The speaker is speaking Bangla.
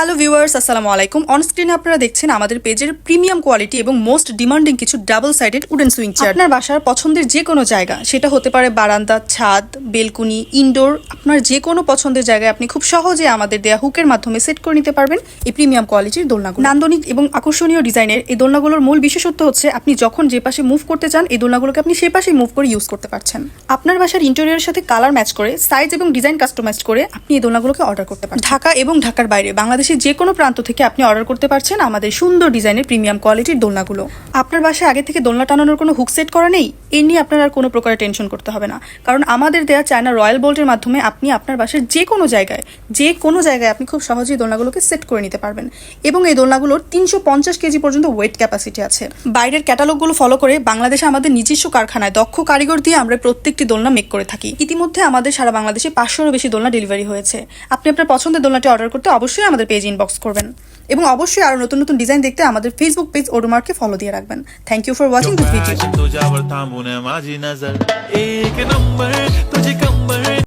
হ্যালো ভিউয়ার্স, আসসালামু আলাইকুম। অন স্ক্রিনে আপনারা দেখছেন আমাদের পেজের প্রিমিয়াম কোয়ালিটি এবং মোস্ট ডিমান্ডিং কিছু double sided wooden swing chair. আপনার বাসার পছন্দের যে কোনো জায়গা, সেটা হতে পারে বারান্দা, ছাদ, বেলকুনি, ইনডোর, আপনার যে কোনো পছন্দের জায়গায় আপনি খুব সহজে আমাদের দেয়া হুকের মাধ্যমে সেট করে নিতে পারবেন এই প্রিমিয়াম কোয়ালিটির দোলনাগুলো। নান্দনিক এবং আকর্ষণীয় ডিজাইনের এই দোলনাগুলোর মূল বিশেষত্ব হচ্ছে আপনি যখন যে পাশে মুভ করতে চান এই দোলনাগুলোকে আপনি সে পাশে মুভ করে ইউজ করতে পারছেন। আপনার বাসার ইন্টেরিয়রের সাথে কালার ম্যাচ করে সাইজ এবং ডিজাইন কাস্টমাইজ করে আপনি এই দোলনাগুলোকে অর্ডার করতে পারেন। ঢাকা এবং ঢাকার বাইরে বাংলাদেশের যে কোনো প্রান্ত থেকে আপনি অর্ডার করতে পারছেন আমাদের সুন্দর ডিজাইনের প্রিমিয়াম কোয়ালিটির দোলনাগুলো। আপনার বাসায় আগে থেকে দোলনা টানানোর কোনো হুক সেট করা নেই, এ নিয়ে আপনার আর কোনো প্রকারের টেনশন করতে হবে না, কারণ আমাদের দেয়া চায়না রয়্যাল বোল্টের মাধ্যমে আপনি আপনার বাসার যে কোনো জায়গায় আপনি খুব সহজেই দোলনাগুলোকে সেট করে নিতে পারবেন। এবং এই দোলনাগুলোর 350 কেজি পর্যন্ত ওয়েট ক্যাপাসিটি আছে। বাইরের ক্যাটালগুলো ফলো করে বাংলাদেশে আমাদের নিজস্ব কারখানায় দক্ষ কারিগর দিয়ে আমরা প্রত্যেকটি দোলনা মেক করে থাকি। ইতিমধ্যে আমাদের সারা বাংলাদেশে 500-এরও বেশি দোলনা ডেলিভারি হয়েছে। আপনি আপনার পছন্দের দোলনাটি অর্ডার করতে অবশ্যই আমাদের পেজ ইনবক্স করবেন এবং অবশ্যই আরো নতুন নতুন ডিজাইন দেখতে আমাদের ফেসবুক পেজ ওডোমার্ককে ফলো দিয়ে রাখবেন। Thank you for watching this video.